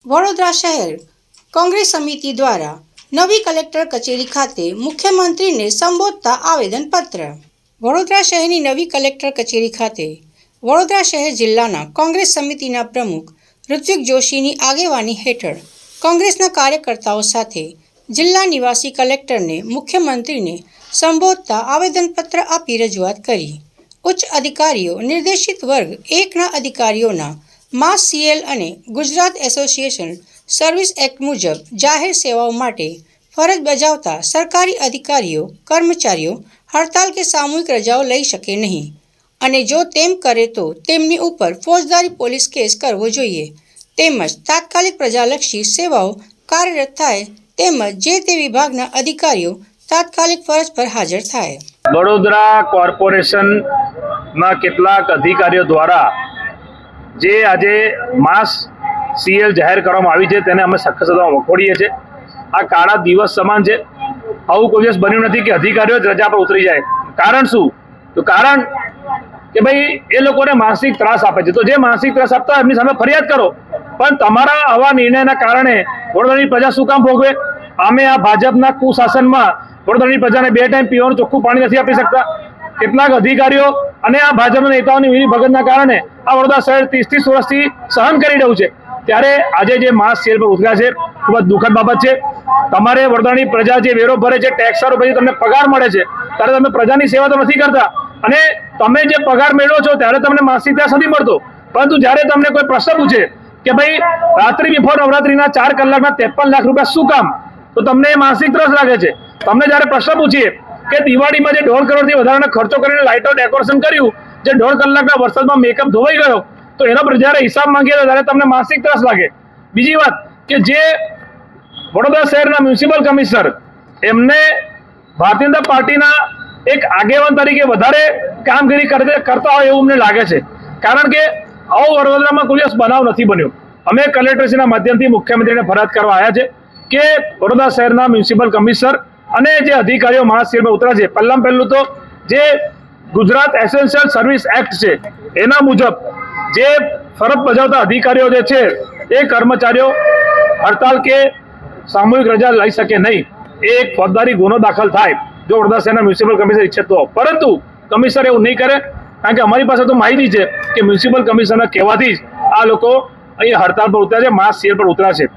વડોદરા શહેર કોંગ્રેસ સમિતિ દ્વારા નવી કલેક્ટર કચેરી ખાતે મુખ્યમંત્રીને સંબોધતા આવેદનપત્ર। વડોદરા શહેરની નવી કલેક્ટર કચેરી ખાતે વડોદરા શહેર જિલ્લાના કોંગ્રેસ સમિતિના પ્રમુખ ઋત્વિક જોશીની આગેવાની હેઠળ કોંગ્રેસના કાર્યકર્તાઓ સાથે જિલ્લા નિવાસી કલેક્ટરને મુખ્યમંત્રીને સંબોધતા આવેદનપત્ર આપી રજૂઆત કરી। ઉચ્ચ અધિકારીઓ નિર્દેશિત વર્ગ 1ના અધિકારીઓના માસ સીએલ અને ગુજરાત એસોસિએશન સર્વિસ એક્ટ મુજબ જાહેર સેવાઓ માટે ફરજ બજાવતા સરકારી અધિકારીઓ કર્મચારીઓ હડતાલ કે સામૂહિક રજાઓ લઈ શકે નહીં અને જો તેમ કરે તો તેમની ઉપર ફોજદારી પોલીસ કેસ કરવો જોઈએ તેમજ તાત્કાલિક પ્રજાલક્ષી સેવાઓ કાર્યરત થાય તેમજ જે તે વિભાગના અધિકારીઓ તાત્કાલિક ફરજ પર હાજર થાય। વડોદરા કોર્પોરેશનના કેટલાક અધિકારીઓ દ્વારા જે આજે માસ સીએલ જાહેર કરવામાં આવી છે તેને અમે સખત શબ્દોમાં વખોડીએ છીએ। આ કાળા દિવસ સમાન છે। આવું કોઈ દિવસ બન્યું નથી કે અધિકારીઓ જ રજા પર ઉતરી જાય। કારણ શું? તો કારણ કે ભાઈ એ લોકોને માનસિક ત્રાસ આપે છે, તો જે માનસિક ત્રાસ આપતા હોય એમની સામે ફરિયાદ કરો, પણ તમારા આવા નિર્ણયના કારણે વડોદરાની પ્રજા શું કામ ભોગવે? અમે આ ભાજપના કુશાસનમાં વડોદરાની પ્રજાને 2 ટાઈમ પીવાનું ચોખ્ખું પાણી નથી આપી શકતા। કેટલાક અધિકારીઓ અને આ ભાજપના નેતાઓની મિલીભગતના કારણે આ વડોદરા શહેર 30 વર્ષથી સહન કરી રહ્યું છે। ત્યારે આજે જે માસ સેલ પર ઉતર્યા છે ખૂબ જ દુઃખદ બાબત છે। તમારે વડોદરાની પ્રજા જે વેરો ભરે છે, ટેક્સરો પછી તમને પગાર મળે છે, ત્યારે તમે પ્રજાની સેવા તો નથી કરતા અને તમે જે પગાર મેળવો છો ત્યારે તમને માનસિક ત્રાસ નથી મળતો, પરંતુ જ્યારે તમને કોઈ પ્રશ્ન પૂછે કે ભાઈ રાત્રિ બિફોર નવરાત્રિના 4 કલાકના 53 લાખ રૂપિયા શું કામ, તો તમને માનસિક ત્રાસ લાગે છે। તમને જ્યારે પ્રશ્ન પૂછીએ કે દિવાળીમાં જે 1.5 કરોડથી વધારાનો ખર્ચો કરીને લાઇટો ડેકોરેશન કર્યું, જે 1.5 કલાકના વરસાદમાં મેકઅપ ધોવાઈ ગયો, તો એનો જ્યારે હિસાબ માંગીએ ત્યારે તમને માનસિક ત્રાસ લાગે। બીજી વાત કે જે વડોદરા શહેરના મ્યુનિસિપલ કમિશનર એમને ભારતીય જનતા પાર્ટીના એક આગેવાન તરીકે વધારે કામગીરી કરતા હોય એવું અમને લાગે છે, કારણ કે આવો વડોદરામાં કોઈ દિવસ બનાવ નથી બન્યો। અમે કલેક્ટરશ્રીના માધ્યમથી મુખ્યમંત્રીને ફરિયાદ કરવા આવ્યા છે કે વડોદરા શહેરના મ્યુનિસિપલ કમિશનર અને જે અધિકારીઓ માસ સેલમાં ઉતર્યા છે, પહેલું તો જે ગુજરાત એસેન્શિયલ સર્વિસ એક્ટ છે એના મુજબ જે ફરજ બજાવતા અધિકારીઓ જે છે એ કર્મચારીઓ હડતાલ કે સામૂહિક રજા લઈ શકે નહીં। એ એક ફોજદારી ગુનો દાખલ થાય જો વડોદરા શહેરના મ્યુનિસિપલ કમિશનર ઈચ્છે તો, પરંતુ કમિશનર એવું નહીં કરે, કારણ કે અમારી પાસે તો માહિતી છે કે મ્યુનિસિપલ કમિશનર કહેવાથી જ આ લોકો અહીં હડતાલ પર ઉતર્યા છે, માસ સેલ પર ઉતર્યા છે।